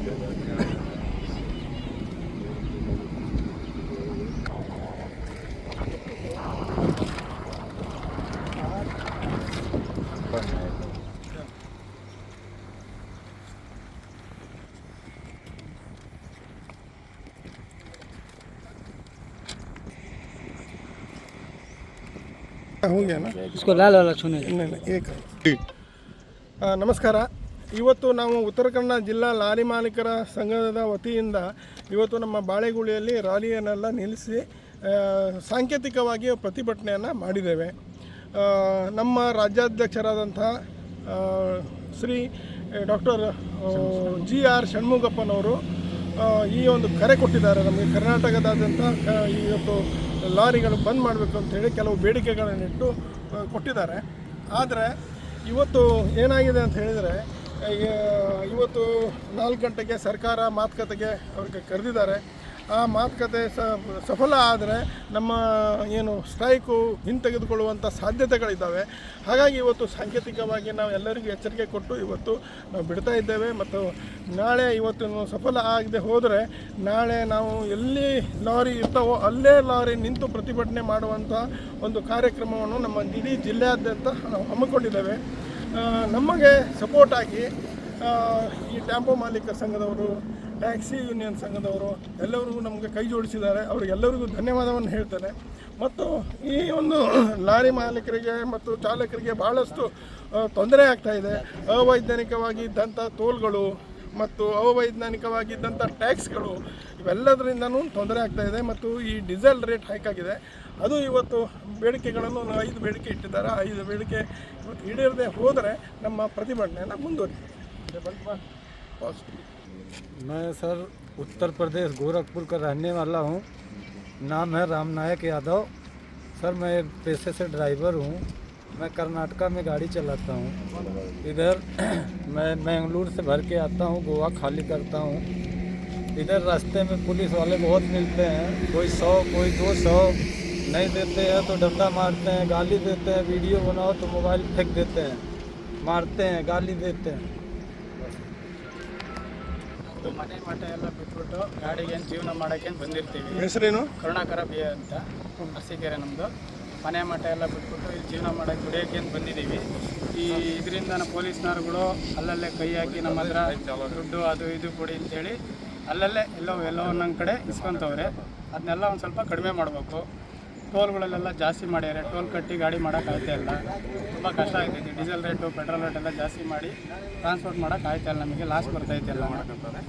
हो गया ना इसको लाल वाला छूने एक ನಮಸ್ಕಾರ. ಇವತ್ತು ನಾವು ಉತ್ತರ ಕನ್ನಡ ಜಿಲ್ಲಾ ಲಾರಿ ಮಾಲೀಕರ ಸಂಘದ ವತಿಯಿಂದ ಇವತ್ತು ನಮ್ಮ ಬಾಳೆಗುಳಿಯಲ್ಲಿ ರ್ಯಾಲಿಯನ್ನೆಲ್ಲ ನಿಲ್ಲಿಸಿ ಸಾಂಕೇತಿಕವಾಗಿ ಪ್ರತಿಭಟನೆಯನ್ನು ಮಾಡಿದ್ದೇವೆ. ನಮ್ಮ ರಾಜ್ಯಾಧ್ಯಕ್ಷರಾದಂಥ ಶ್ರೀ ಡಾಕ್ಟರ್ GR ಷಣ್ಮುಗಪ್ಪನವರು ಈ ಒಂದು ಕರೆ ಕೊಟ್ಟಿದ್ದಾರೆ. ನಮಗೆ ಕರ್ನಾಟಕದಾದ್ಯಂತ ಇವತ್ತು ಲಾರಿಗಳು ಬಂದ್ ಮಾಡಬೇಕು ಅಂತೇಳಿ ಕೆಲವು ಬೇಡಿಕೆಗಳನ್ನಿಟ್ಟು ಕೊಟ್ಟಿದ್ದಾರೆ. ಆದರೆ ಇವತ್ತು ಏನಾಗಿದೆ ಅಂತ ಹೇಳಿದರೆ, ಇವತ್ತು 4 ಗಂಟೆಗೆ ಸರ್ಕಾರ ಮಾತುಕತೆಗೆ ಅವ್ರಿಗೆ ಕರೆದಿದ್ದಾರೆ. ಆ ಮಾತುಕತೆ ಸಫಲ ಆದರೆ ನಮ್ಮ ಏನು ಸ್ಟ್ರೈಕು ಹಿಂತೆಗೆದುಕೊಳ್ಳುವಂಥ ಸಾಧ್ಯತೆಗಳಿದ್ದಾವೆ. ಹಾಗಾಗಿ ಇವತ್ತು ಸಾಂಕೇತಿಕವಾಗಿ ನಾವು ಎಲ್ಲರಿಗೂ ಎಚ್ಚರಿಕೆ ಕೊಟ್ಟು ಇವತ್ತು ನಾವು ಬಿಡ್ತಾ ಇದ್ದೇವೆ. ಮತ್ತು ನಾಳೆ ಇವತ್ತು ಸಫಲ ಆಗದೆ ಹೋದರೆ ನಾಳೆ ನಾವು ಎಲ್ಲಿ ಲಾರಿ ಇರ್ತಾವೋ ಅಲ್ಲೇ ಲಾರಿ ನಿಂತು ಪ್ರತಿಭಟನೆ ಮಾಡುವಂಥ ಒಂದು ಕಾರ್ಯಕ್ರಮವನ್ನು ನಮ್ಮ ಇಡೀ ಜಿಲ್ಲೆಯಾದ್ಯಂತ ನಾವು ಹಮ್ಮಿಕೊಂಡಿದ್ದೇವೆ. ನಮಗೆ ಸಪೋರ್ಟ್ ಆಗಿ ಈ ಟೆಂಪೋ ಮಾಲೀಕರ ಸಂಘದವರು, ಟ್ಯಾಕ್ಸಿ ಯೂನಿಯನ್ ಸಂಘದವರು ಎಲ್ಲರಿಗೂ ನಮಗೆ ಕೈ ಜೋಡಿಸಿದ್ದಾರೆ. ಅವರಿಗೆಲ್ಲರಿಗೂ ಧನ್ಯವಾದವನ್ನು ಹೇಳ್ತೇನೆ. ಮತ್ತು ಈ ಒಂದು ಲಾರಿ ಮಾಲೀಕರಿಗೆ ಮತ್ತು ಚಾಲಕರಿಗೆ ಭಾಳಷ್ಟು ತೊಂದರೆ ಆಗ್ತಾಯಿದೆ. ಅವೈಜ್ಞಾನಿಕವಾಗಿದ್ದಂಥ ಟೋಲ್ಗಳು ಮತ್ತು ಅವೈಜ್ಞಾನಿಕವಾಗಿದ್ದಂಥ ಟ್ಯಾಕ್ಸ್ಗಳು ಇವೆಲ್ಲದರಿಂದನೂ ತೊಂದರೆ ಆಗ್ತಾಯಿದೆ. ಮತ್ತು ಈ ಡೀಸೆಲ್ ರೇಟ್ ಹೈಕ್ ಆಗಿದೆ. ಅದು ಇವತ್ತು ಬೇಡಿಕೆಗಳನ್ನು 5 ಬೇಡಿಕೆ ಇಟ್ಟಿದ್ದಾರೆ. 5 ಬೇಡಿಕೆ ಇವತ್ತು ಈಡೇರದೆ ಹೋದರೆ ನಮ್ಮ ಪ್ರತಿಭಟನೆಯನ್ನು ಮುಂದುವರಿತೀವಿ. मैं सर उत्तर प्रदेश गोरखपुर का रहने वाला हूँ. नाम है राम नायक यादव. सर मैं पेशे से ड्राइवर हूँ. मैं कर्नाटका में गाड़ी चलाता हूँ. इधर मैं बेंगलुरु से भर के आता हूँ, गोवा खाली करता हूँ. इधर रास्ते में पुलिस वाले बहुत मिलते हैं. कोई 100 कोई 200 नहीं देते हैं तो डंडा मारते हैं, गाली देते हैं. वीडियो बनाओ तो मोबाइल फेंक देते हैं, मारते हैं, गाली देते हैं. ಮನೆ ಮಠ ಎಲ್ಲ ಬಿಟ್ಬಿಟ್ಟು ಗಾಡಿಗೆ ಜೀವನ ಮಾಡೋಕ್ಕೆ ಬಂದಿರ್ತೀವಿ. ಹೆಸರೇನು? ಕರುಣಾಕರ ಬಿ ಅಂತ, ಅರಸೀಕೆರೆ ನಮ್ಮದು. ಮನೆ ಮಠ ಎಲ್ಲ ಬಿಟ್ಬಿಟ್ಟು ಇಲ್ಲಿ ಜೀವನ ಮಾಡೋಕ್ಕೆ ದುಡಿಯೋಕ್ಕೆ ಅಂತ ಬಂದಿದ್ದೀವಿ. ಇದರಿಂದ ಪೊಲೀಸ್ನವ್ರುಗಳು ಅಲ್ಲಲ್ಲೇ ಕೈ ಹಾಕಿ ನಮ್ಮ ಹತ್ರ ದುಡ್ಡು ಅದು ಇದು ಕೊಡಿ ಅಂತೇಳಿ ಅಲ್ಲಲ್ಲೇ ಎಲ್ಲೋ ಒಂದೊಂದು ಕಡೆ ಇಸ್ಕೊತವ್ರೆ. ಅದನ್ನೆಲ್ಲ ಒಂದು ಸ್ವಲ್ಪ ಕಡಿಮೆ ಮಾಡಬೇಕು. ಟೋಲ್ಗಳಲ್ಲೆಲ್ಲ ಜಾಸ್ತಿ ಮಾಡ್ಯಾರೆ. ಟೋಲ್ ಕಟ್ಟಿ ಗಾಡಿ ಮಾಡೋಕ್ಕಾಗ್ತಾ ಇಲ್ಲ. ತುಂಬ ಕಷ್ಟ ಆಗ್ತೈತಿ. ಡೀಸೆಲ್ ರೇಟು, ಪೆಟ್ರೋಲ್ ರೇಟ್ ಎಲ್ಲ ಜಾಸ್ತಿ ಮಾಡಿ ಟ್ರಾನ್ಸ್ಪೋರ್ಟ್ ಮಾಡೋಕ್ಕಾಗ್ತಾ ಇಲ್ಲ. ನಮಗೆ ಲಾಸ್ ಬರ್ತೈತೆ ಎಲ್ಲ ಮಾಡೋಕ್ಕೆ.